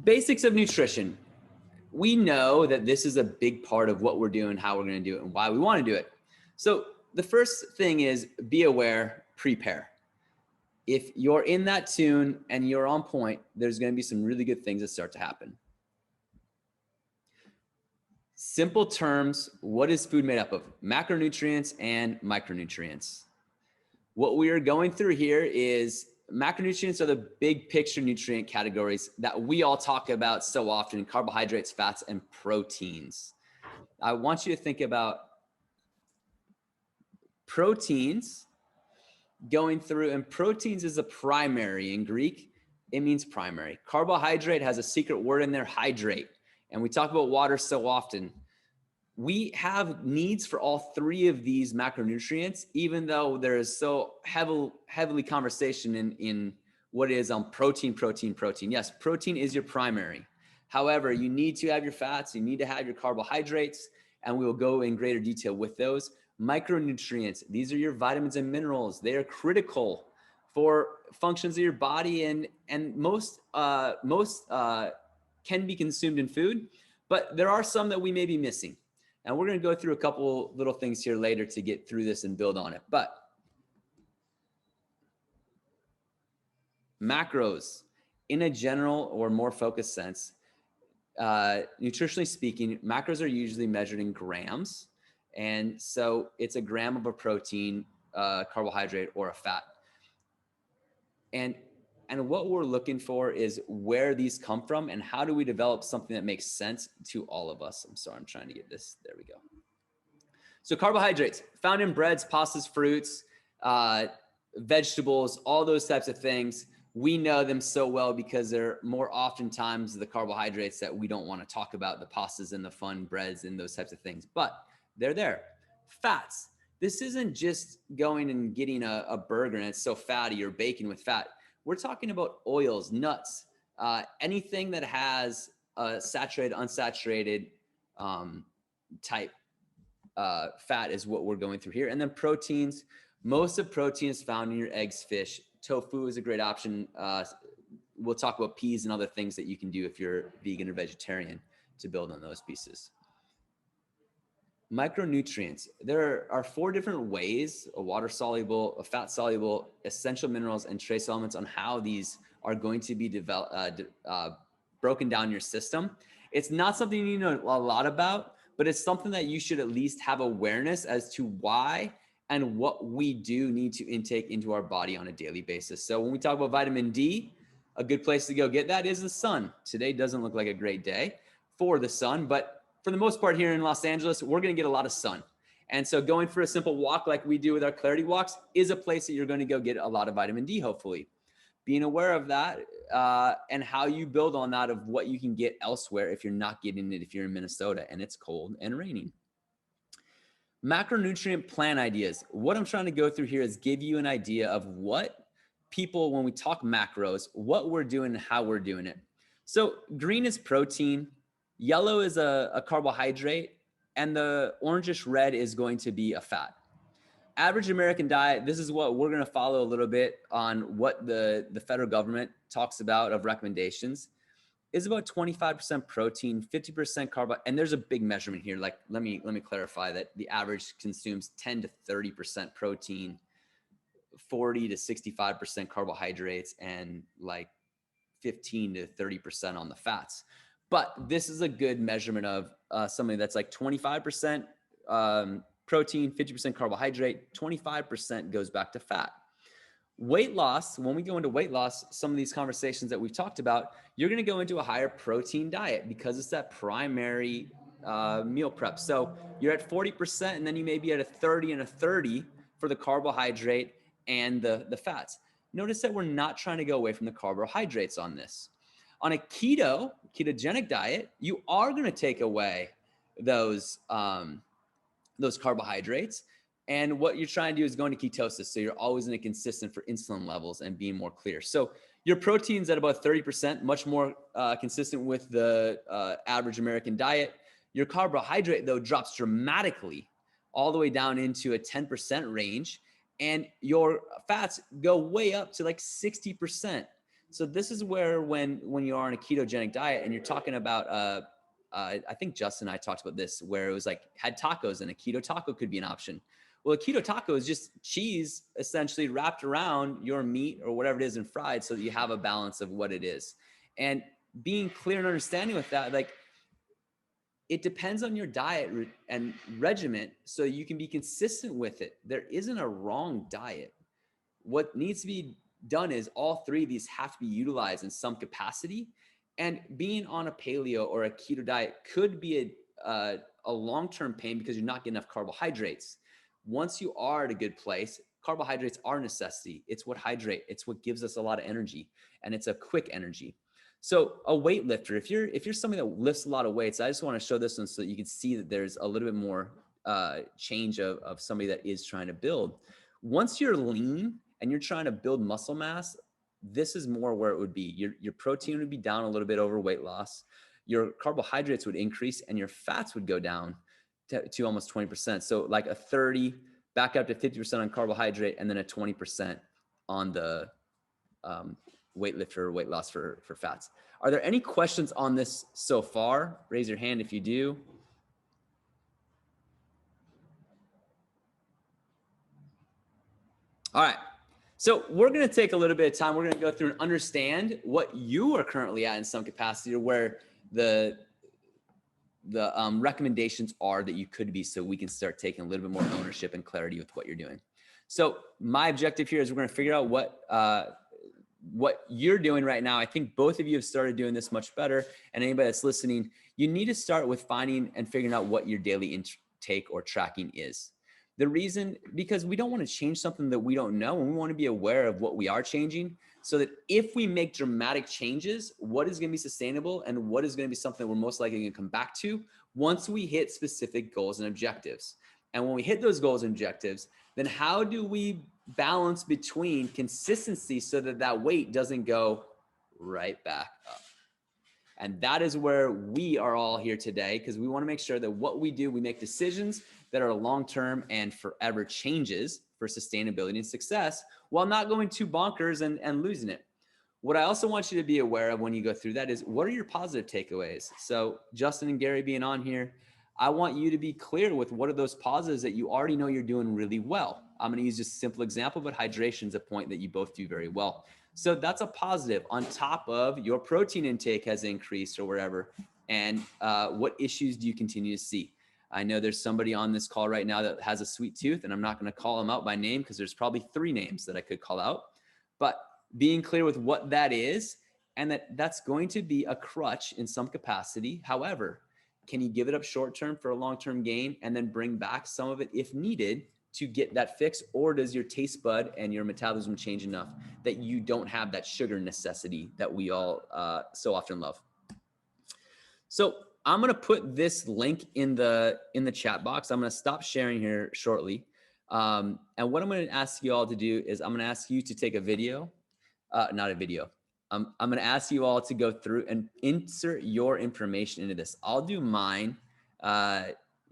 Basics of nutrition. We know that this is a big part of what we're doing, how we're going to do it, and why we want to do it. So the first thing is be aware, prepare. If you're in that tune and you're on point, there's going to be some really good things that start to happen. Simple terms, what is food made up of? Macronutrients and micronutrients. What we are going through here is macronutrients are the big picture nutrient categories that we all talk about so often: carbohydrates, fats, and proteins. I want you to think about proteins going through, and proteins is a primary in Greek. It means primary. Carbohydrate has a secret word in there, hydrate. And we talk about water so often. We have needs for all three of these macronutrients, even though there is so heavily conversation in what is on protein. Yes, protein is your primary. However, you need to have your fats, you need to have your carbohydrates, and we will go in greater detail with those. Micronutrients, these are your vitamins and minerals. They are critical for functions of your body, and most can be consumed in food, but there are some that we may be missing. And we're going to go through a couple little things here later to get through this and build on it. But macros, in a general or more focused sense, nutritionally speaking, macros are usually measured in grams. And so it's a gram of a protein, carbohydrate, or a fat. And what we're looking for is where these come from and how do we develop something that makes sense to all of us. I'm sorry, I'm trying to get this. There we go. So carbohydrates found in breads, pastas, fruits, vegetables, all those types of things. We know them so well because they're more oftentimes the carbohydrates that we don't want to talk about, the pastas and the fun breads and those types of things, but they're there. Fats. This isn't just going and getting a burger and it's so fatty, or bacon with fat. We're talking about oils, nuts, anything that has a saturated, unsaturated type fat is what we're going through here. And then proteins. Most of protein is found in your eggs, fish. Tofu is a great option. We'll talk about peas and other things that you can do if you're vegan or vegetarian to build on those pieces. Micronutrients. There are 4 different ways: a water soluble, a fat soluble, essential minerals, and trace elements on how these are going to be broken down in your system. It's not something you know a lot about, but it's something that you should at least have awareness as to why and what we do need to intake into our body on a daily basis. So when we talk about vitamin D, a good place to go get that is the sun. Today doesn't look like a great day for the sun, but for the most part here in Los Angeles, we're going to get a lot of sun. And so going for a simple walk like we do with our Clarity Walks is a place that you're going to go get a lot of vitamin D, hopefully. Being aware of that and how you build on that of what you can get elsewhere if you're not getting it, if you're in Minnesota and it's cold and raining. Macronutrient plan ideas. What I'm trying to go through here is give you an idea of what people, when we talk macros, what we're doing and how we're doing it. So green is protein. Yellow is a carbohydrate, and the orangish red is going to be a fat. Average American diet, this is what we're going to follow a little bit on what the federal government talks about of recommendations, is about 25% protein, 50% carb. And there's a big measurement here. Like, let me clarify that the average consumes 10 to 30% protein, 40 to 65% carbohydrates, and like 15 to 30% on the fats. But this is a good measurement of something that's like 25% protein, 50% carbohydrate, 25% goes back to fat. Weight loss, when we go into weight loss, some of these conversations that we've talked about, you're going to go into a higher protein diet because it's that primary meal prep. So you're at 40%, and then you may be at a 30 and a 30 for the carbohydrate and the fats. Notice that we're not trying to go away from the carbohydrates on this. On a ketogenic diet, you are going to take away those carbohydrates. And what you're trying to do is go into ketosis. So you're always in a consistent for insulin levels and being more clear. So your protein's at about 30%, much more consistent with the average American diet. Your carbohydrate, though, drops dramatically all the way down into a 10% range. And your fats go way up to like 60%. So this is where when you're on a ketogenic diet and you're talking about I think Justin and I talked about this, where it was like had tacos, and a keto taco could be an option. Well, a keto taco is just cheese essentially wrapped around your meat or whatever it is and fried, so that you have a balance of what it is. And being clear and understanding with that, like, it depends on your diet and regimen, so you can be consistent with it. There isn't a wrong diet. What needs to be done is all three of these have to be utilized in some capacity. And being on a paleo or a keto diet could be a long-term pain because you're not getting enough carbohydrates. Once you are at a good place, carbohydrates are a necessity. It's what hydrate. It's what gives us a lot of energy, and it's a quick energy. So a weightlifter, if you're somebody that lifts a lot of weights, I just want to show this one so that you can see that there's a little bit more change of somebody that is trying to build. Once you're lean and you're trying to build muscle mass, this is more where it would be. Your protein would be down a little bit over weight loss. Your carbohydrates would increase and your fats would go down to almost 20%. So like a 30, back up to 50% on carbohydrate, and then a 20% on the weightlifter or weight loss for fats. Are there any questions on this so far? Raise your hand if you do. All right. So we're going to take a little bit of time. We're going to go through and understand what you are currently at in some capacity, or where the recommendations are that you could be, so we can start taking a little bit more ownership and clarity with what you're doing. So my objective here is we're going to figure out what you're doing right now. I think both of you have started doing this much better. And anybody that's listening, you need to start with finding and figuring out what your daily intake or tracking is. The reason, because we don't want to change something that we don't know, and we want to be aware of what we are changing, so that if we make dramatic changes, what is going to be sustainable and what is going to be something we're most likely going to come back to once we hit specific goals and objectives. And when we hit those goals and objectives, then how do we balance between consistency so that that weight doesn't go right back up? And that is where we are all here today, because we want to make sure that what we do, we make decisions that are long-term and forever changes for sustainability and success, while not going too bonkers and losing it. What I also want you to be aware of when you go through that is, what are your positive takeaways? So Justin and Gary being on here, I want you to be clear with what are those positives that you already know you're doing really well. I'm going to use just a simple example, but hydration is a point that you both do very well. So that's a positive on top of your protein intake has increased or wherever. And what issues do you continue to see? I know there's somebody on this call right now that has a sweet tooth, and I'm not going to call them out by name because there's probably 3 names that I could call out. But being clear with what that is, and that's going to be a crutch in some capacity. However, can you give it up short-term for a long-term gain and then bring back some of it if needed to get that fix? Or does your taste bud and your metabolism change enough that you don't have that sugar necessity that we all so often love? So I'm going to put this link in the chat box. I'm going to stop sharing here shortly. And what I'm going to ask you all to do is I'm going to ask you to take a video, not a video. I'm going to ask you all to go through and insert your information into this. I'll do mine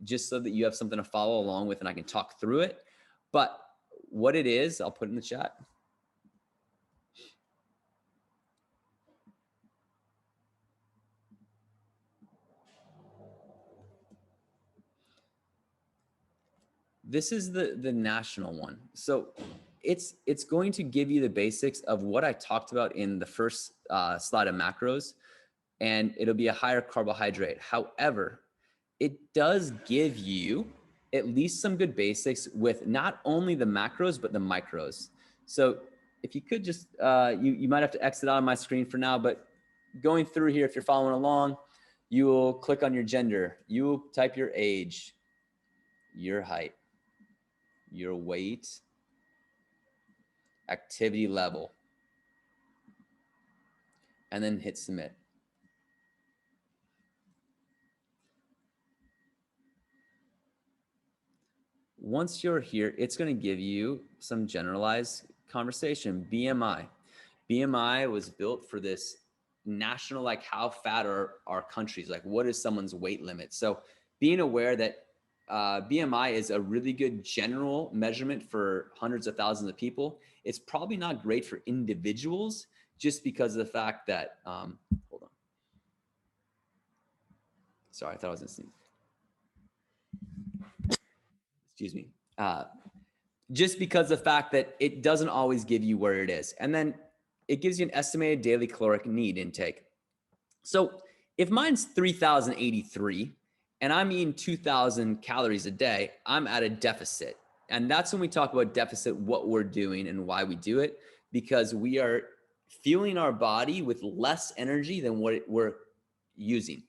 just so that you have something to follow along with and I can talk through it. But what it is, I'll put in the chat. This is the national one. So it's going to give you the basics of what I talked about in the first slide of macros, and it'll be a higher carbohydrate. However, it does give you at least some good basics with not only the macros, but the micros. So if you could just, you might have to exit out of my screen for now, but going through here, if you're following along, you will click on your gender. You will type your age, your height, your weight, activity level, and then hit submit. Once you're here, it's going to give you some generalized conversation. BMI. BMI was built for this national, like how fat are our countries? Like what is someone's weight limit? So being aware that BMI is a really good general measurement for hundreds of thousands of people. It's probably not great for individuals just because of the fact that, hold on. Sorry, I thought I was going to sneeze. Excuse me. Just because of the fact that it doesn't always give you where it is. And then it gives you an estimated daily caloric need intake. So if mine's 3,083 and I'm eating 2,000 calories a day, I'm at a deficit. And that's when we talk about deficit, what we're doing and why we do it, because we are fueling our body with less energy than what we're using.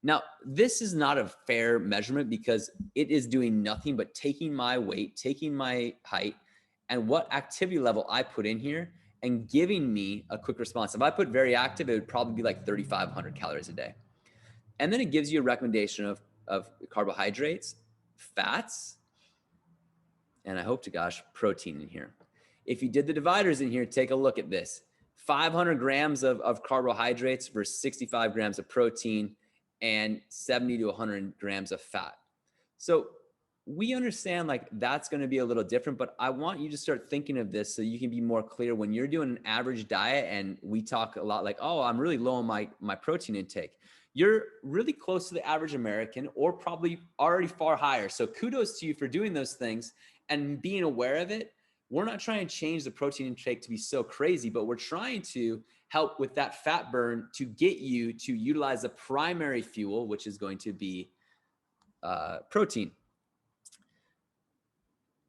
Now, this is not a fair measurement because it is doing nothing but taking my weight, taking my height, and what activity level I put in here and giving me a quick response. If I put very active, it would probably be like 3,500 calories a day. And then it gives you a recommendation of carbohydrates, fats, and I hope to gosh, protein in here. If you did the dividers in here, take a look at this. 500 grams of carbohydrates versus 65 grams of protein and 70 to 100 grams of fat. So we understand like that's going to be a little different, but I want you to start thinking of this so you can be more clear when you're doing an average diet. And we talk a lot like, oh, I'm really low on my protein intake. You're really close to the average American or probably already far higher. So kudos to you for doing those things and being aware of it. We're not trying to change the protein intake to be so crazy, but we're trying to help with that fat burn to get you to utilize the primary fuel, which is going to be protein.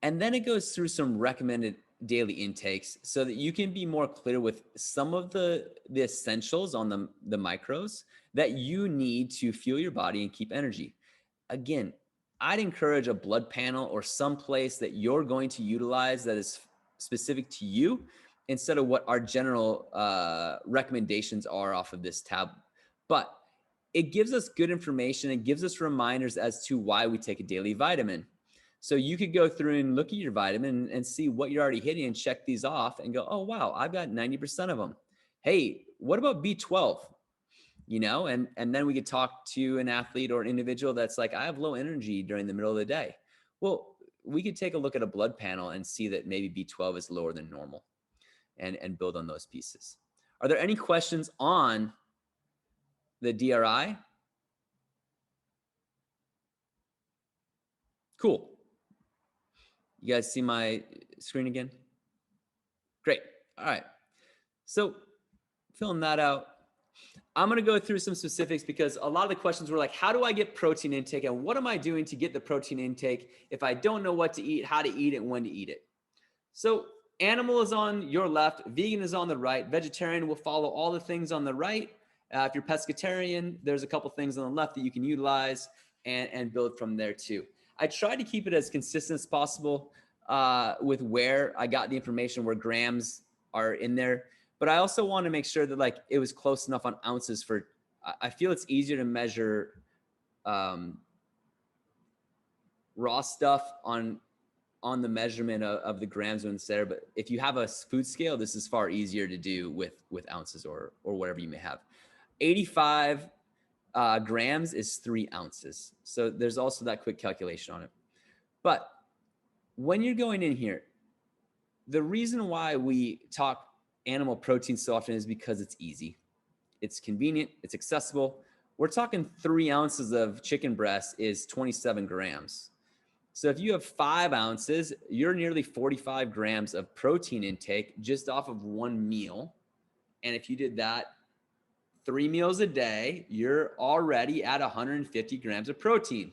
And then it goes through some recommended daily intakes so that you can be more clear with some of the essentials on the macros that you need to fuel your body and keep energy. Again, I'd encourage a blood panel or some place that you're going to utilize that is specific to you instead of what our general recommendations are off of this tab. But it gives us good information. It gives us reminders as to why we take a daily vitamin. So you could go through and look at your vitamin and see what you're already hitting and check these off and go, oh, wow, I've got 90% of them. Hey, what about B12? You know, and then we could talk to an athlete or an individual that's like, I have low energy during the middle of the day. Well, we could take a look at a blood panel and see that maybe B12 is lower than normal and build on those pieces. Are there any questions on the DRI? Cool. You guys see my screen again? Great. All right. So filling that out. I'm going to go through some specifics because a lot of the questions were like, how do I get protein intake and what am I doing to get the protein intake if I don't know what to eat, how to eat it, when to eat it? So animal is on your left, vegan is on the right, vegetarian will follow all the things on the right. If you're pescatarian, there's a couple things on the left that you can utilize and build from there too. I tried to keep it as consistent as possible with where I got the information, where grams are in there. But I also want to make sure that like it was close enough on ounces for, I feel it's easier to measure raw stuff on the measurement of the grams when it's there. But if you have a food scale, this is far easier to do with ounces or whatever you may have. 85 grams is 3 ounces. So there's also that quick calculation on it. But when you're going in here, the reason why we talk animal protein so often is because it's easy, it's convenient, it's accessible. We're talking 3 ounces of chicken breast is 27 grams. So if you have 5 ounces, you're nearly 45 grams of protein intake just off of one meal. And if you did that 3 meals a day, you're already at 150 grams of protein.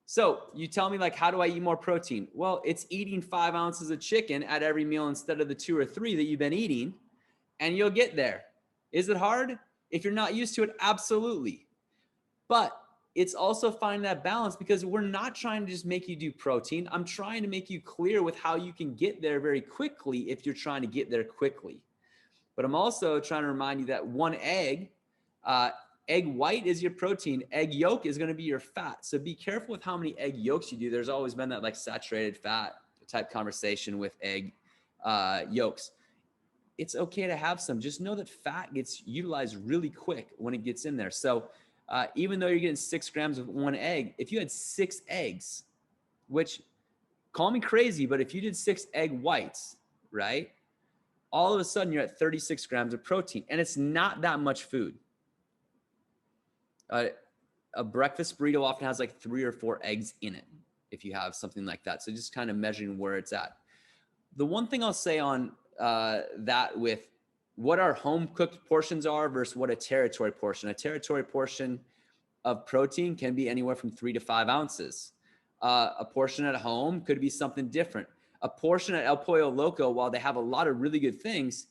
So you tell me like, how do I eat more protein? Well, it's eating 5 ounces of chicken at every meal instead of the 2 or 3 that you've been eating, and you'll get there. Is it hard? If you're not used to it, absolutely. But it's also finding that balance because we're not trying to just make you do protein. I'm trying to make you clear with how you can get there very quickly if you're trying to get there quickly. But I'm also trying to remind you that one egg, egg white is your protein. Egg yolk is going to be your fat. So be careful with how many egg yolks you do. There's always been that like saturated fat type conversation with egg yolks. It's okay to have some. Just know that fat gets utilized really quick when it gets in there. So even though you're getting 6 grams of one egg, if you had 6 eggs, which call me crazy, but if you did 6 egg whites, right? all of a sudden you're at 36 grams of protein, and it's not that much food. A breakfast burrito often has like 3 or 4 eggs in it if you have something like that. So just kind of measuring where it's at. The one thing I'll say on that with what our home cooked portions are versus what a territory portion of protein can be anywhere from 3 to 5 ounces. A portion at home could be something different. A portion at El Pollo Loco, while they have a lot of really good things,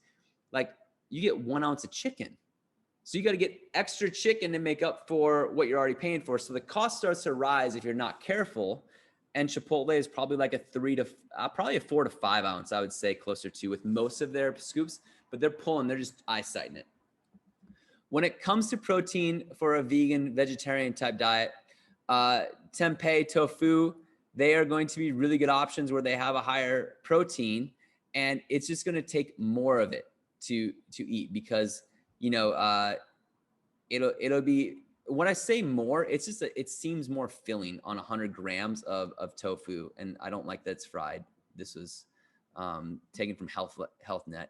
like you get 1 ounce of chicken. So you got to get extra chicken to make up for what you're already paying for. So the cost starts to rise if you're not careful. And Chipotle is probably like a 4 to 5 ounce, I would say, closer to, with most of their scoops, but they're just eye-sighting it. When it comes to protein for a vegan, vegetarian type diet, tempeh, tofu, they are going to be really good options where they have a higher protein, and it's just going to take more of it to eat because, it'll be, when I say more, it's just it seems more filling on 100 grams of tofu, and I don't like that it's fried. This was taken from HealthNet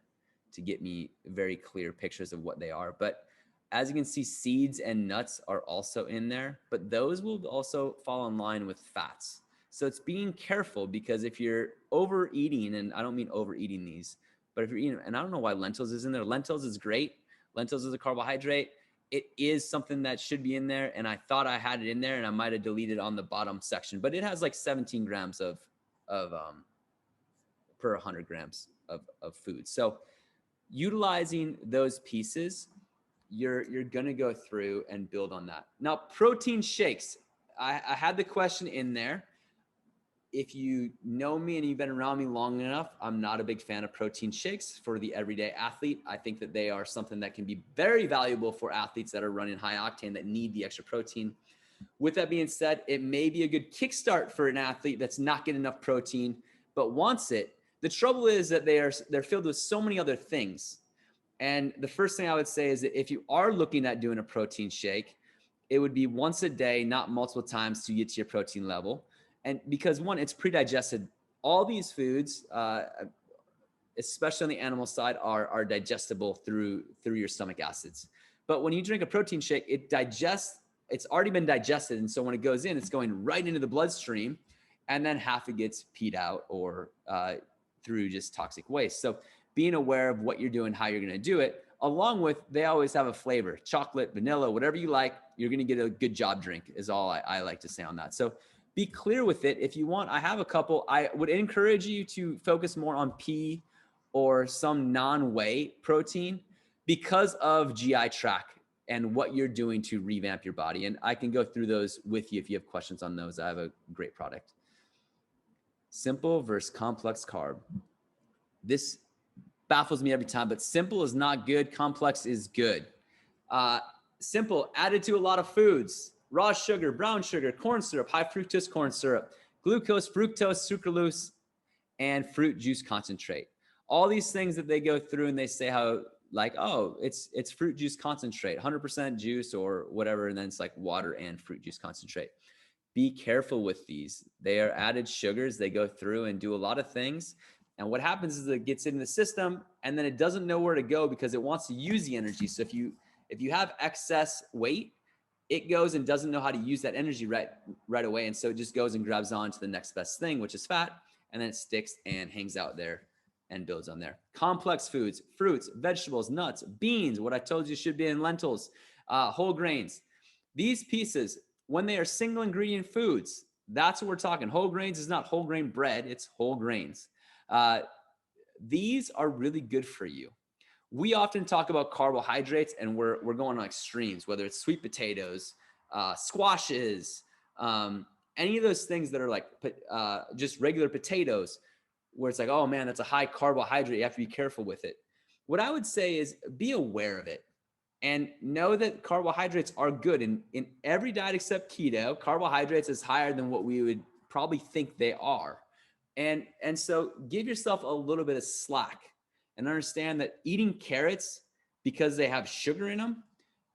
to get me very clear pictures of what they are. But as you can see, seeds and nuts are also in there, but those will also fall in line with fats. So it's being careful, because if you're overeating, and I don't mean overeating these, but if you're eating, and I don't know why lentils is in there. Lentils is great. Lentils is a carbohydrate. It is something that should be in there, and I thought I had it in there, and I might have deleted on the bottom section, but it has like 17 grams of per 100 grams of food. So utilizing those pieces, you're going to go through and build on that. Now, protein shakes. I had the question in there. If you know me and you've been around me long enough, I'm not a big fan of protein shakes for the everyday athlete. I think that they are something that can be very valuable for athletes that are running high octane, that need the extra protein. With that being said, it may be a good kickstart for an athlete that's not getting enough protein, but wants it. The trouble is that they're filled with so many other things. And the first thing I would say is that if you are looking at doing a protein shake, it would be once a day, not multiple times, to get to your protein level. And because, one, it's pre-digested. All these foods, especially on the animal side, are digestible through your stomach acids. But when you drink a protein shake, it digests. It's already been digested, and so when it goes in, it's going right into the bloodstream, and then half it gets peed out or through just toxic waste. So being aware of what you're doing, how you're going to do it, along with, they always have a flavor, chocolate, vanilla, whatever you like, you're going to get a good job drink, is all I like to say on that. So be clear with it. If you want, I have a couple. I would encourage you to focus more on pea or some non-whey protein because of GI tract and what you're doing to revamp your body. And I can go through those with you if you have questions on those. I have a great product. Simple versus complex carb. This baffles me every time, but simple is not good. Complex is good. Simple, added to a lot of foods: raw sugar, brown sugar, corn syrup, high fructose corn syrup, glucose, fructose, sucralose, and fruit juice concentrate. All these things that they go through and they say how, like, oh, it's fruit juice concentrate, 100% juice or whatever, and then it's like water and fruit juice concentrate. Be careful with these. They are added sugars. They go through and do a lot of things. And what happens is it gets in the system, and then it doesn't know where to go because it wants to use the energy. So if you have excess weight, it goes and doesn't know how to use that energy right away. And so it just goes and grabs on to the next best thing, which is fat. And then it sticks and hangs out there and builds on there. Complex foods: fruits, vegetables, nuts, beans, what I told you should be in lentils, whole grains. These pieces, when they are single ingredient foods, that's what we're talking. Whole grains is not whole grain bread, it's whole grains. These are really good for you. We often talk about carbohydrates, and we're going on extremes, whether it's sweet potatoes, squashes, any of those things that are like just regular potatoes, where it's like, oh man, that's a high carbohydrate. You have to be careful with it. What I would say is be aware of it and know that carbohydrates are good. In every diet except keto, carbohydrates is higher than what we would probably think they are. And so give yourself a little bit of slack and understand that eating carrots because they have sugar in them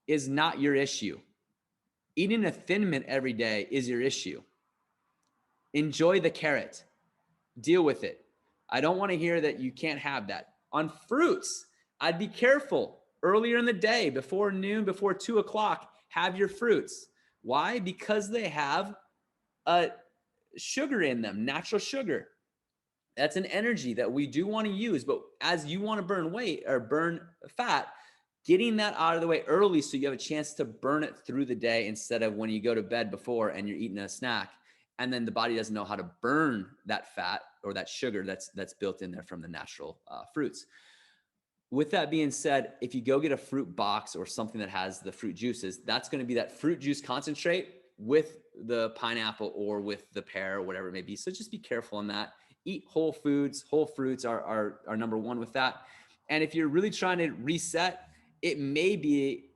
is not your issue. Eating a Thin Mint every day is your issue. Enjoy the carrot. Deal with it. I don't want to hear that you can't have that. On fruits, I'd be careful earlier in the day, before noon, before 2 o'clock, have your fruits. Why? Because they have a sugar in them, natural sugar. That's an energy that we do want to use, but as you want to burn weight or burn fat, getting that out of the way early so you have a chance to burn it through the day instead of when you go to bed before and you're eating a snack and then the body doesn't know how to burn that fat or that sugar that's built in there from the natural fruits. With that being said, if you go get a fruit box or something that has the fruit juices, that's going to be that fruit juice concentrate with the pineapple or with the pear or whatever it may be. So just be careful on that. Eat whole foods. Whole fruits are number one with that. And if you're really trying to reset, it may be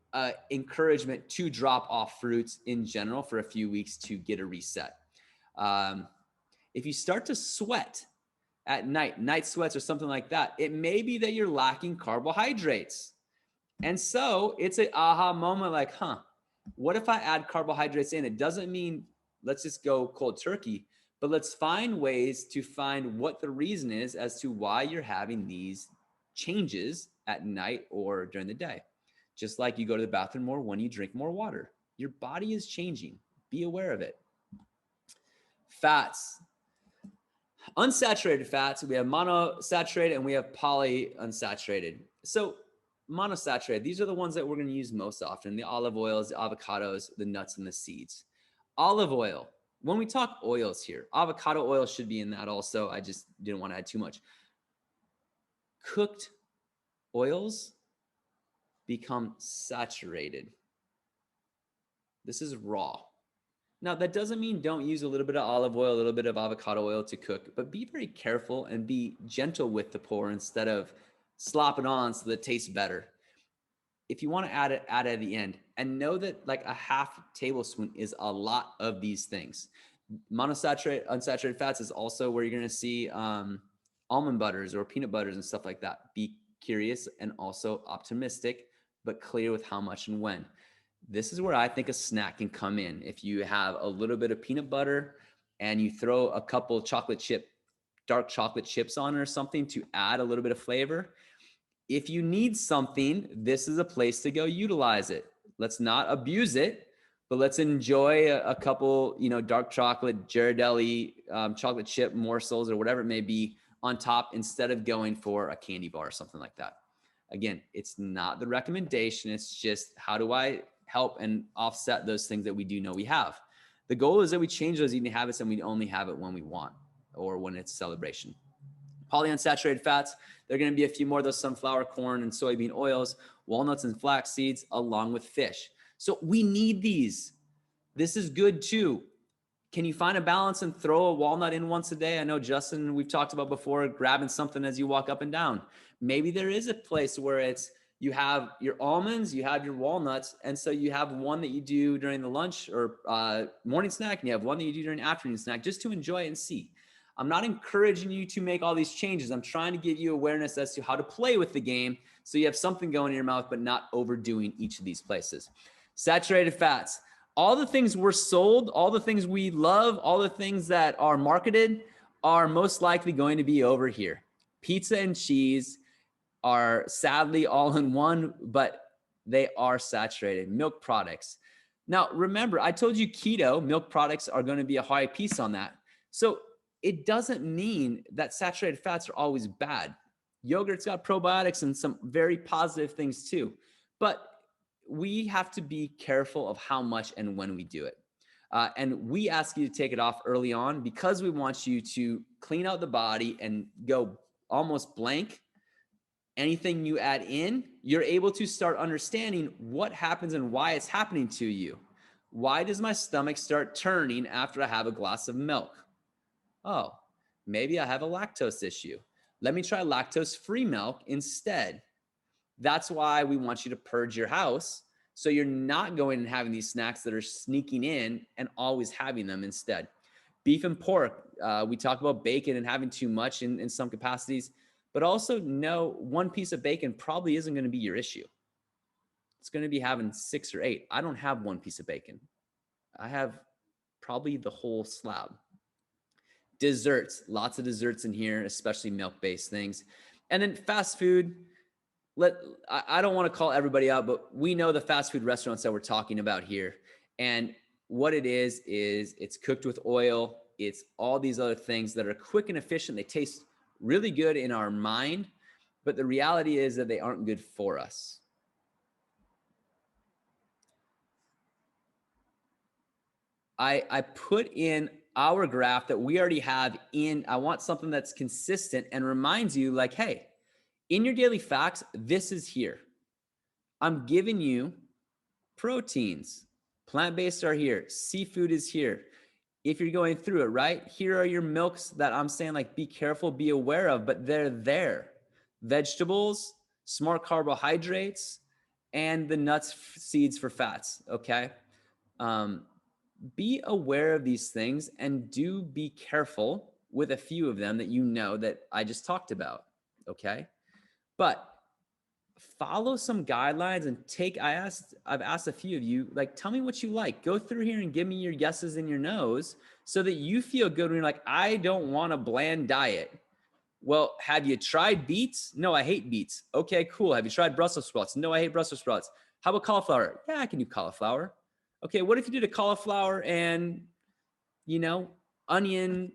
encouragement to drop off fruits in general for a few weeks to get a reset. If you start to sweat at night sweats or something like that, it may be that you're lacking carbohydrates. And so it's an aha moment like, what if I add carbohydrates in? It doesn't mean let's just go cold turkey, but let's find ways to find what the reason is as to why you're having these changes at night or during the day. Just like you go to the bathroom more when you drink more water. Your body is changing. Be aware of it. Fats. Unsaturated fats, we have monosaturated and we have polyunsaturated. So monosaturated, these are the ones that we're going to use most often: the olive oils, the avocados, the nuts, and the seeds. Olive oil. When we talk oils here, avocado oil should be in that also. I just didn't want to add too much. Cooked oils become saturated. This is raw. Now, that doesn't mean don't use a little bit of olive oil, a little bit of avocado oil to cook, but be very careful and be gentle with the pour instead of slop it on so that it tastes better. If you want to add it at the end, and know that like a half tablespoon is a lot of these things. Monosaturated, unsaturated fats is also where you're going to see almond butters or peanut butters and stuff like that. Be curious and also optimistic, but clear with how much and when. This is where I think a snack can come in. If you have a little bit of peanut butter and you throw a couple dark chocolate chips on it or something to add a little bit of flavor. If you need something, this is a place to go utilize it. Let's not abuse it, but let's enjoy a couple, dark chocolate, Ghirardelli chocolate chip morsels or whatever it may be on top instead of going for a candy bar or something like that. Again, it's not the recommendation. It's just how do I help and offset those things that we do know we have. The goal is that we change those eating habits and we only have it when we want or when it's celebration. Polyunsaturated fats, there are going to be a few more of those sunflower, corn, and soybean oils, walnuts and flax seeds, along with fish. So we need these. This is good too. Can you find a balance and throw a walnut in once a day? I know Justin, we've talked about before, grabbing something as you walk up and down. Maybe there is a place where it's you have your almonds, you have your walnuts, and so you have one that you do during the lunch or morning snack, and you have one that you do during afternoon snack, just to enjoy it and see. I'm not encouraging you to make all these changes. I'm trying to give you awareness as to how to play with the game so you have something going in your mouth, but not overdoing each of these places. Saturated fats. All the things we're sold, all the things we love, all the things that are marketed are most likely going to be over here. Pizza and cheese are sadly all in one, but they are saturated. Milk products. Now, remember, I told you keto, milk products are going to be a high piece on that. So it doesn't mean that saturated fats are always bad. Yogurt's got probiotics and some very positive things too. But we have to be careful of how much and when we do it. And we ask you to take it off early on because we want you to clean out the body and go almost blank. Anything you add in, you're able to start understanding what happens and why it's happening to you. Why does my stomach start turning after I have a glass of milk? Oh, maybe I have a lactose issue. Let me try lactose-free milk instead. That's why we want you to purge your house so you're not going and having these snacks that are sneaking in and always having them instead. Beef and pork, we talk about bacon and having too much in some capacities, but also know one piece of bacon probably isn't going to be your issue. It's going to be having 6 or 8. I don't have one piece of bacon. I have probably the whole slab. Desserts, lots of desserts in here, especially milk-based things. And then fast food, I don't want to call everybody out, but we know the fast food restaurants that we're talking about here. And what it is it's cooked with oil. It's all these other things that are quick and efficient. They taste really good in our mind, but the reality is that they aren't good for us. I put in our graph that we already have in. I want something that's consistent and reminds you like, hey, in your daily facts, this is here. I'm giving you proteins. Plant-based are here. Seafood is here. If you're going through it, right? Here are your milks that I'm saying like be careful, be aware of, but they're there. Vegetables, smart carbohydrates, and the nuts, seeds for fats, okay? Be aware of these things and do be careful with a few of them that you know that I just talked about, okay? But follow some guidelines and I've asked a few of you, like, tell me what you like. Go through here and give me your yeses and your nos so that you feel good when you're like, I don't want a bland diet. Well, have you tried beets? No, I hate beets. Okay, cool. Have you tried Brussels sprouts? No, I hate Brussels sprouts. How about cauliflower? Yeah, I can do cauliflower. Okay, what if you did a cauliflower and, onion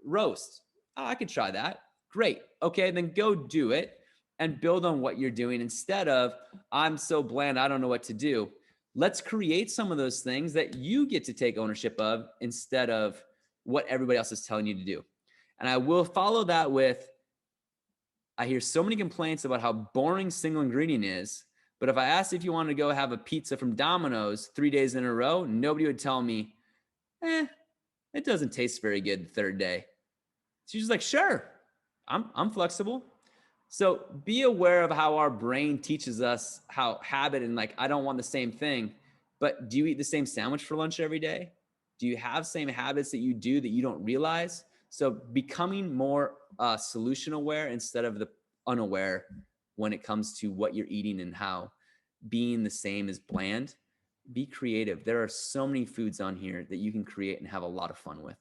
roast? Oh, I could try that. Great. Okay, then go do it and build on what you're doing instead of, I'm so bland, I don't know what to do. Let's create some of those things that you get to take ownership of instead of what everybody else is telling you to do. And I will follow that with, I hear so many complaints about how boring single ingredient is. But if I asked if you wanted to go have a pizza from Domino's 3 days in a row, nobody would tell me, it doesn't taste very good the third day. She's just like, sure, I'm flexible. So be aware of how our brain teaches us how habit and like, I don't want the same thing, but do you eat the same sandwich for lunch every day? Do you have same habits that you do that you don't realize? So becoming more solution aware instead of the unaware when it comes to what you're eating and how being the same is bland. Be creative. There are so many foods on here that you can create and have a lot of fun with.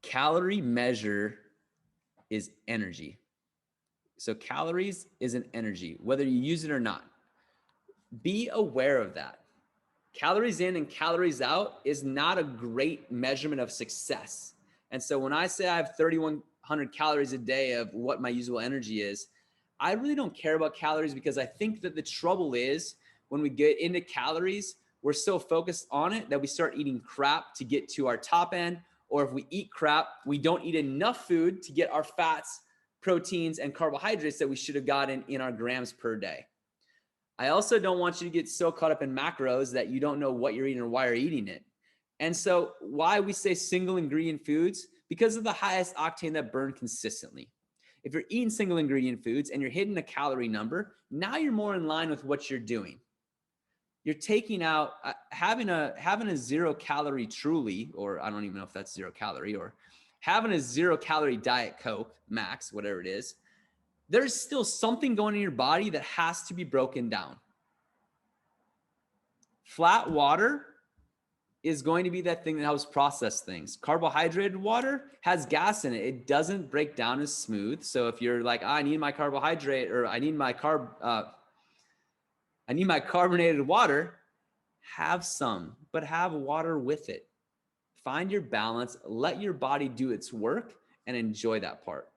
Calorie measure is energy. So calories is an energy, whether you use it or not. Be aware of that. Calories in and calories out is not a great measurement of success. And so when I say I have 3,100 calories a day of what my usable energy is, I really don't care about calories because I think that the trouble is when we get into calories, we're so focused on it that we start eating crap to get to our top end. Or if we eat crap, we don't eat enough food to get our fats, proteins, and carbohydrates that we should have gotten in our grams per day. I also don't want you to get so caught up in macros that you don't know what you're eating or why you're eating it. And so why we say single ingredient foods, because of the highest octane that burn consistently. If you're eating single ingredient foods and you're hitting a calorie number, now you're more in line with what you're doing. You're taking out having a 0 calorie Truly, or I don't even know if that's 0 calorie, or having a 0 calorie Diet Coke max, whatever it is. There's still something going in your body that has to be broken down. Flat water is going to be that thing that helps process things. Carbohydrated water has gas in it. It doesn't break down as smooth. So if you're like, I need my carbohydrate, or I need my carbonated water, have some, but have water with it. Find your balance, let your body do its work, and enjoy that part.